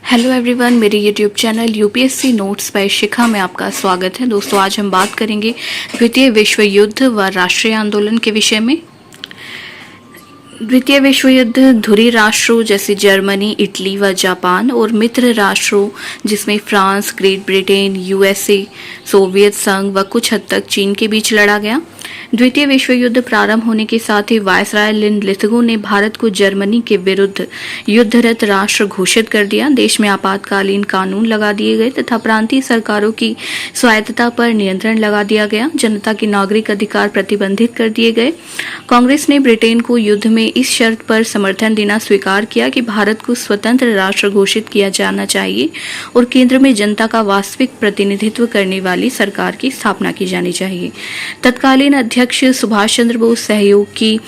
Hello everyone, मेरे YouTube channel UPSC notes by Shikha में आपका स्वागत है। दोस्तों, आज हम बात करेंगे द्वितीय विश्व युद्ध व राष्ट्रीय आंदोलन के विषय में। द्वितीय विश्व युद्ध धुरी राष्ट्रों जैसे जर्मनी, इटली व जापान और मित्र राष्ट्रों जिसमें France, great Britain, USA, Soviet संघ व कुछ हद तक चीन के बीच लड़ा गया। द्वितीय विश्व युद्ध प्रारंभ होने के साथ ही वायसराय लिथगो ने भारत को जर्मनी के विरुद्ध युद्धरत राष्ट्र घोषित कर दिया। देश में आपातकालीन कानून लगा दिए गए तथा प्रांतीय सरकारों की स्वायत्तता पर नियंत्रण लगा दिया गया। जनता के नागरिक अधिकार प्रतिबंधित कर दिए गए। कांग्रेस ने ब्रिटेन को युद्ध में इस शर्त पर समर्थन देना स्वीकार किया कि भारत को स्वतंत्र राष्ट्र घोषित किया जाना चाहिए और केंद्र में जनता का वास्तविक प्रतिनिधित्व करने वाली सरकार की स्थापना की जानी चाहिए। तत्कालीन अध्यक्ष सुभाष चंद्र बोस सहयोग की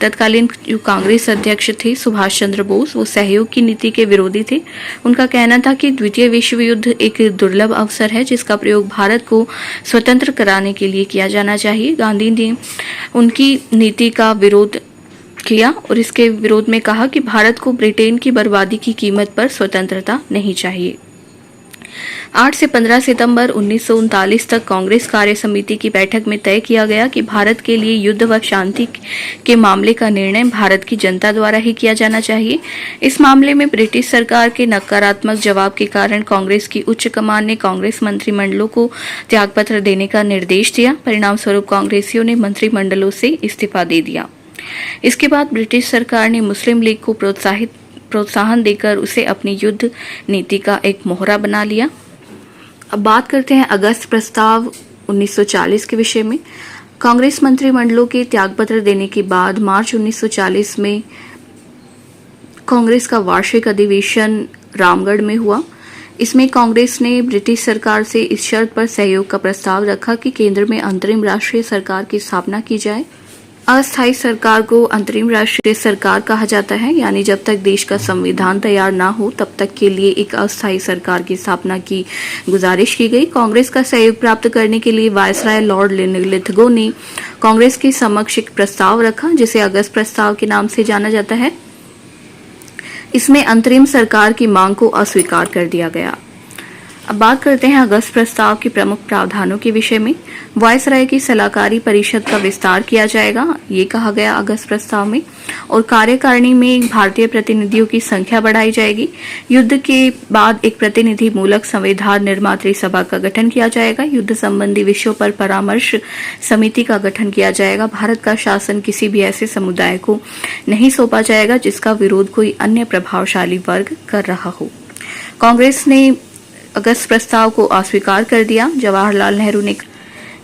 तत्कालीन जो कांग्रेस अध्यक्ष थे सुभाष चंद्र बोस, वो सहयोग की नीति के विरोधी थे। उनका कहना था कि द्वितीय विश्व युद्ध एक दुर्लभ अवसर है जिसका प्रयोग भारत को स्वतंत्र कराने के लिए किया जाना चाहिए। गांधी ने उनकी नीति का विरोध किया और इसके विरोध में कहा कि भारत को ब्रिटेन की बर्बादी की कीमत पर स्वतंत्रता नहीं चाहिए। 8 से 15 सितंबर 1939 तक कांग्रेस कार्य समिति की बैठक में तय किया गया कि भारत के लिए युद्ध व शांति के मामले का निर्णय भारत की जनता द्वारा ही किया जाना चाहिए। इस मामले में ब्रिटिश सरकार के नकारात्मक जवाब के कारण कांग्रेस की उच्च कमान ने कांग्रेस मंत्रिमंडलों को त्यागपत्र देने का निर्देश दिया। परिणाम स्वरूप कांग्रेसियों ने मंत्रिमंडलों से इस्तीफा दे दिया। इसके बाद ब्रिटिश सरकार ने मुस्लिम लीग को प्रोत्साहन देकर उसे अपनी युद्ध नीति का एक मोहरा बना लिया। अब बात करते हैं अगस्त प्रस्ताव 1940 के विषय में। कांग्रेस मंत्रिमंडलों के त्यागपत्र देने के बाद मार्च 1940 में कांग्रेस का वार्षिक अधिवेशन रामगढ़ में हुआ। इसमें कांग्रेस ने ब्रिटिश सरकार से इस शर्त पर सहयोग का प्रस्ताव रखा कि केंद्र में अंतरिम राष्ट्रीय सरकार की स्थापना की जाए। अस्थायी सरकार को अंतरिम राष्ट्रीय सरकार कहा जाता है, यानी जब तक देश का संविधान तैयार ना हो तब तक के लिए एक अस्थायी सरकार की स्थापना की गुजारिश की गई। कांग्रेस का सहयोग प्राप्त करने के लिए वायसराय लॉर्ड लिथगो ने कांग्रेस के समक्ष एक प्रस्ताव रखा जिसे अगस्त प्रस्ताव के नाम से जाना जाता है। इसमें अंतरिम सरकार की मांग को अस्वीकार कर दिया गया। अब बात करते हैं अगस्त प्रस्ताव के प्रमुख प्रावधानों के विषय में। वायसराय की सलाहकारी परिषद का विस्तार किया जाएगा, ये कहा गया अगस्त प्रस्ताव में, और कार्यकारिणी में भारतीय प्रतिनिधियों की संख्या बढ़ाई जाएगी। युद्ध के बाद एक प्रतिनिधि मूलक संविधान निर्मात्री सभा का गठन किया जाएगा। युद्ध संबंधी विषयों पर परामर्श समिति का गठन किया जाएगा। भारत का शासन किसी भी ऐसे समुदाय को नहीं सौंपा जाएगा जिसका विरोध कोई अन्य प्रभावशाली वर्ग कर रहा हो। कांग्रेस ने अगस्त प्रस्ताव को अस्वीकार कर दिया। जवाहरलाल नेहरू ने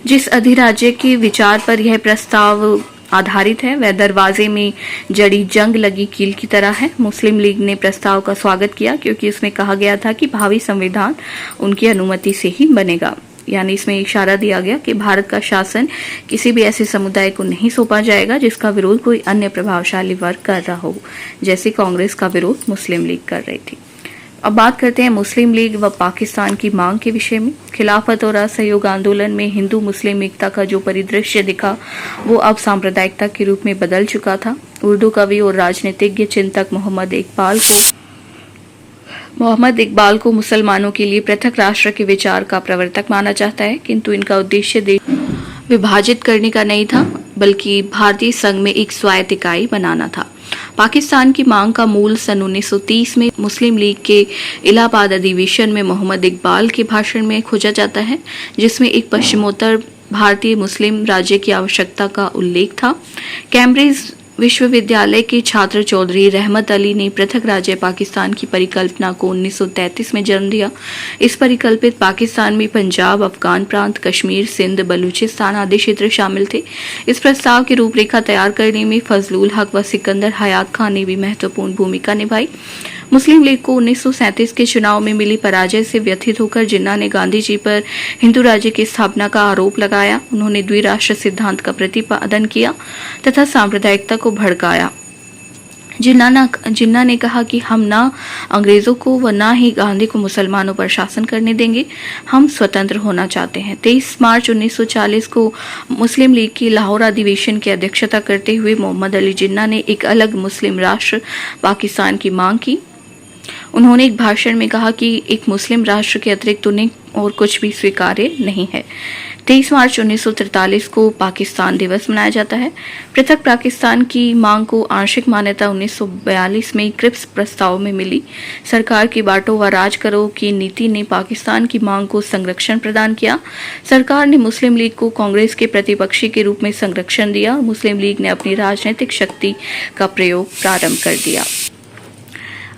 जिस अधिराज्य के विचार पर यह प्रस्ताव आधारित है वह दरवाजे में जड़ी जंग लगी कील की तरह है। मुस्लिम लीग ने प्रस्ताव का स्वागत किया क्योंकि इसमें कहा गया था कि भावी संविधान उनकी अनुमति से ही बनेगा, यानी इसमें इशारा दिया गया कि भारत का शासन किसी भी ऐसे समुदाय को नहीं सौंपा जाएगा जिसका विरोध कोई अन्य प्रभावशाली वर्ग कर रहा हो, जैसे कांग्रेस का विरोध मुस्लिम लीग कर रही थी। अब बात करते हैं मुस्लिम लीग व पाकिस्तान की मांग के विषय में। खिलाफत और असहयोग आंदोलन में हिंदू मुस्लिम एकता का जो परिदृश्य दिखा वो अब सांप्रदायिकता के रूप में बदल चुका था। उर्दू कवि और राजनीतिज्ञ चिंतक मोहम्मद इकबाल को मुसलमानों के लिए पृथक राष्ट्र के विचार का प्रवर्तक माना जाता है, किंतु इनका उद्देश्य देश विभाजित करने का नहीं था बल्कि भारतीय संघ में एक स्वायत्त इकाई बनाना था। पाकिस्तान की मांग का मूल सन 1930 में मुस्लिम लीग के इलाहाबाद अधिवेशन में मोहम्मद इकबाल के भाषण में खोजा जाता है, जिसमें एक पश्चिमोत्तर भारतीय मुस्लिम राज्य की आवश्यकता का उल्लेख था। कैम्ब्रिज विश्वविद्यालय के छात्र चौधरी रहमत अली ने पृथक राज्य पाकिस्तान की परिकल्पना को 1933 में जन्म दिया। इस परिकल्पित पाकिस्तान में पंजाब, अफगान प्रांत, कश्मीर, सिंध, बलूचिस्तान आदि क्षेत्र शामिल थे। इस प्रस्ताव की रूपरेखा तैयार करने में फजलुल हक व सिकंदर हयात खान ने भी महत्वपूर्ण भूमिका निभाई। मुस्लिम लीग को 1937 के चुनाव में मिली पराजय से व्यथित होकर जिन्ना ने गांधी जी पर हिंदू राज्य की स्थापना का आरोप लगाया। उन्होंने द्विराष्ट्र सिद्धांत का प्रतिपादन किया तथा सांप्रदायिकता को भड़काया। जिन्ना ने कहा कि हम ना अंग्रेजों को व ना ही गांधी को मुसलमानों पर शासन करने देंगे, हम स्वतंत्र होना चाहते हैं। 23 मार्च 1940 को मुस्लिम लीग की लाहौर अधिवेशन की अध्यक्षता करते हुए मोहम्मद अली जिन्ना ने एक अलग मुस्लिम राष्ट्र पाकिस्तान की मांग की। उन्होंने एक भाषण में कहा कि एक मुस्लिम राष्ट्र के अतिरिक्त उन्हें और कुछ भी स्वीकार्य नहीं है। 23 मार्च 1943 को पाकिस्तान दिवस मनाया जाता है। पृथक पाकिस्तान की मांग को आंशिक मान्यता 1942 में क्रिप्स प्रस्ताव में मिली। सरकार की बांटो व राज करो की नीति ने पाकिस्तान की मांग को संरक्षण प्रदान किया। सरकार ने मुस्लिम लीग को कांग्रेस के प्रतिपक्षी के रूप में संरक्षण दिया और मुस्लिम लीग ने अपनी राजनीतिक शक्ति का प्रयोग प्रारंभ कर दिया।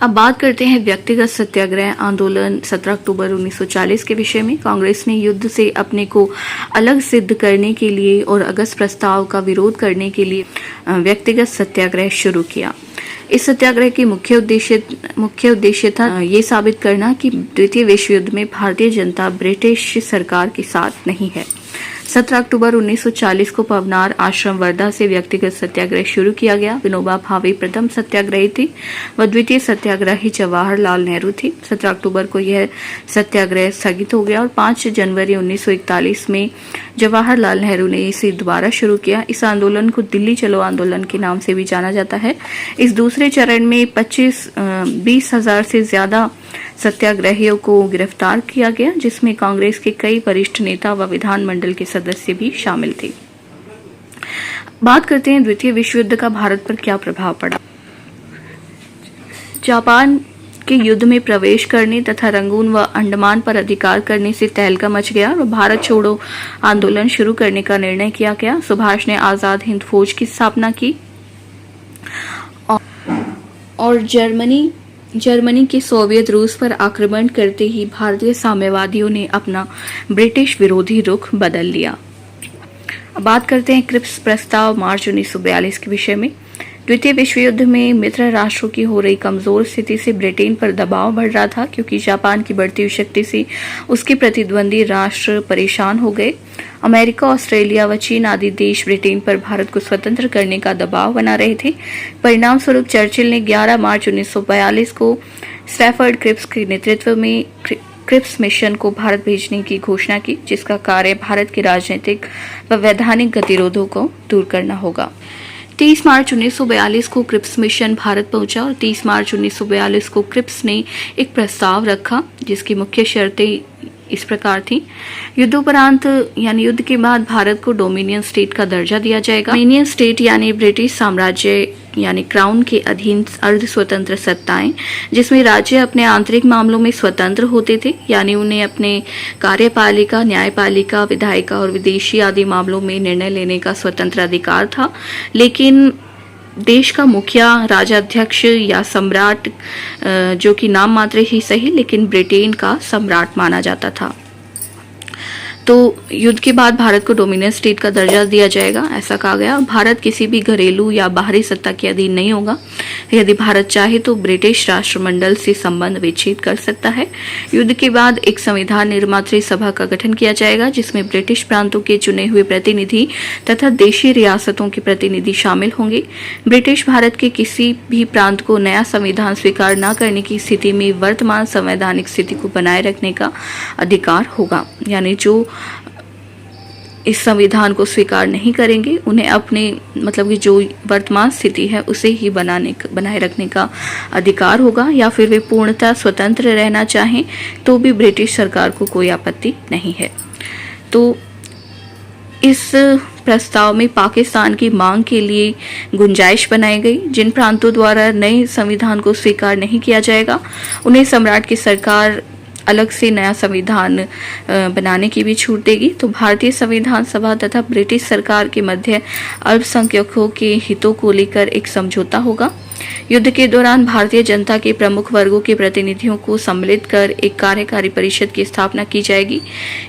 अब बात करते हैं व्यक्तिगत सत्याग्रह आंदोलन 17 अक्टूबर 1940 के विषय में। कांग्रेस ने युद्ध से अपने को अलग सिद्ध करने के लिए और अगस्त प्रस्ताव का विरोध करने के लिए व्यक्तिगत सत्याग्रह शुरू किया। इस सत्याग्रह की मुख्य उद्देश्य था ये साबित करना कि द्वितीय विश्व युद्ध में भारतीय जनता ब्रिटिश सरकार के साथ नहीं है। 17 अक्टूबर 1940 को पवनार आश्रम वर्धा से व्यक्तिगत सत्याग्रह शुरू किया गया। विनोबा भावे प्रथम सत्याग्रही थे व द्वितीय सत्याग्रही जवाहरलाल नेहरू थे। 17 अक्टूबर को यह सत्याग्रह स्थगित हो गया और 5 जनवरी 1941 में जवाहरलाल नेहरू ने इसे दोबारा शुरू किया। इस आंदोलन को दिल्ली चलो आंदोलन के नाम से भी जाना जाता है। इस दूसरे चरण में 20,000 से ज्यादा सत्याग्रहियों को गिरफ्तार किया गया, जिसमें कांग्रेस के कई वरिष्ठ नेता व विधानमंडल के सदस्य भी शामिल थे। बात करते हैं द्वितीय विश्व युद्ध का भारत पर क्या प्रभाव पड़ा। जापान के युद्ध में प्रवेश करने तथा रंगून व अंडमान पर अधिकार करने से तहलका मच गया और भारत छोड़ो आंदोलन शुरू करने का निर्णय किया गया। सुभाष ने आजाद हिंद फौज की स्थापना की और जर्मनी के सोवियत रूस पर आक्रमण करते ही भारतीय साम्यवादियों ने अपना ब्रिटिश विरोधी रुख बदल लिया। अब बात करते हैं क्रिप्स प्रस्ताव मार्च 1942 के विषय में। द्वितीय विश्व युद्ध में मित्र राष्ट्रों की हो रही कमजोर स्थिति से ब्रिटेन पर दबाव बढ़ रहा था, क्योंकि जापान की बढ़ती हुई शक्ति से उसके प्रतिद्वंदी राष्ट्र परेशान हो गए। अमेरिका, ऑस्ट्रेलिया व चीन आदि देश ब्रिटेन पर भारत को स्वतंत्र करने का दबाव बना रहे थे। परिणाम स्वरूप चर्चिल ने 11 मार्च 1942 को स्टैफर्ड क्रिप्स के नेतृत्व में क्रिप्स मिशन को भारत भेजने की घोषणा की, जिसका कार्य भारत के राजनीतिक व वैधानिक गतिरोधों को दूर करना होगा। 30 मार्च 1942 को क्रिप्स मिशन भारत पहुंचा और 30 मार्च 1942 को क्रिप्स ने एक प्रस्ताव रखा, जिसकी मुख्य शर्तें इस प्रकार थी। युद्धोपरांत यानी युद्ध के बाद भारत को डोमिनियन स्टेट का दर्जा दिया जाएगा। डोमिनियन स्टेट यानी ब्रिटिश साम्राज्य यानी क्राउन के अधीन अर्ध स्वतंत्र सत्ताएं, जिसमें राज्य अपने आंतरिक मामलों में स्वतंत्र होते थे, यानी उन्हें अपने कार्यपालिका, न्यायपालिका, विधायिका और विदेशी आदि मामलों में निर्णय लेने का स्वतंत्र अधिकार था। लेकिन देश का मुखिया, राजाध्यक्ष या सम्राट, जो कि नाम मात्र ही सही लेकिन ब्रिटेन का सम्राट माना जाता था। तो युद्ध के बाद भारत को डोमिनियन स्टेट का दर्जा दिया जाएगा, ऐसा कहा गया। भारत किसी भी घरेलू या बाहरी सत्ता के अधीन नहीं होगा। यदि भारत चाहे तो ब्रिटिश राष्ट्रमंडल से संबंध विच्छेद कर सकता है। युद्ध के बाद एक संविधान निर्मात्री सभा का गठन किया जाएगा, जिसमें ब्रिटिश प्रांतों के चुने हुए प्रतिनिधि तथा देशी रियासतों के प्रतिनिधि शामिल होंगे। ब्रिटिश भारत के किसी भी प्रांत को नया संविधान स्वीकार न करने की स्थिति में वर्तमान संवैधानिक स्थिति को बनाए रखने का अधिकार होगा, यानी जो इस संविधान को स्वीकार नहीं करेंगे उन्हें अपने मतलब कि जो वर्तमान स्थिति है उसे ही बनाए रखने का अधिकार होगा, या फिर वे पूर्णतः स्वतंत्र रहना चाहें तो भी ब्रिटिश सरकार को कोई आपत्ति नहीं है। तो इस प्रस्ताव में पाकिस्तान की मांग के लिए गुंजाइश बनाई गई। जिन प्रांतों द्वारा नए संविधान को स्वीकार नहीं किया जाएगा उन्हें सम्राट की सरकार अलग से नया संविधान बनाने की भी छूट देगी। तो भारतीय संविधान सभा तथा ब्रिटिश सरकार के मध्य अल्पसंख्यकों के हितों को लेकर एक समझौता होगा। युद्ध के दौरान भारतीय जनता के प्रमुख वर्गों के प्रतिनिधियों को सम्मिलित कर एक कार्यकारी परिषद की स्थापना की जाएगी,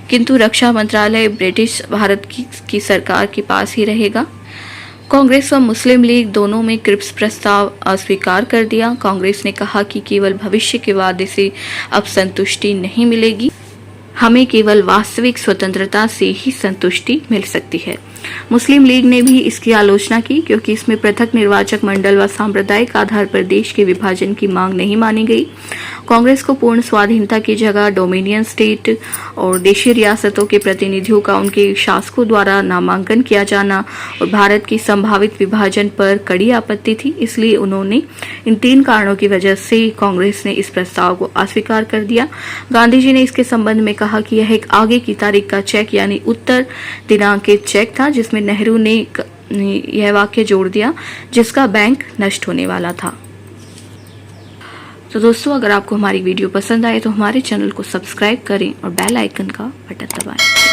किंतु रक्षा मंत्रालय ब्रिटिश भारत की सरकार के पास ही रहेगा। कांग्रेस व मुस्लिम लीग दोनों में क्रिप्स प्रस्ताव अस्वीकार कर दिया। कांग्रेस ने कहा कि केवल भविष्य के वादे से अब संतुष्टि नहीं मिलेगी। हमें केवल वास्तविक स्वतंत्रता से ही संतुष्टि मिल सकती है। मुस्लिम लीग ने भी इसकी आलोचना की क्योंकि इसमें पृथक निर्वाचक मंडल व सांप्रदायिक आधार पर देश के विभाजन की मांग नहीं मानी गई। कांग्रेस को पूर्ण स्वाधीनता की जगह डोमिनियन स्टेट और देशी रियासतों के प्रतिनिधियों का उनके शासकों द्वारा नामांकन किया जाना और भारत की संभावित विभाजन पर कड़ी आपत्ति थी। इसलिए उन्होंने इन 3 कारणों की वजह से कांग्रेस ने इस प्रस्ताव को अस्वीकार कर दिया। गांधी जी ने इसके संबंध में कहा कि यह एक आगे की तारीख का चेक यानी उत्तर दिनांकित चेक था, जिसमें नेहरू ने यह वाक्य जोड़ दिया, जिसका बैंक नष्ट होने वाला था। तो दोस्तों, अगर आपको हमारी वीडियो पसंद आए तो हमारे चैनल को सब्सक्राइब करें और बेल आइकन का बटन दबाएं।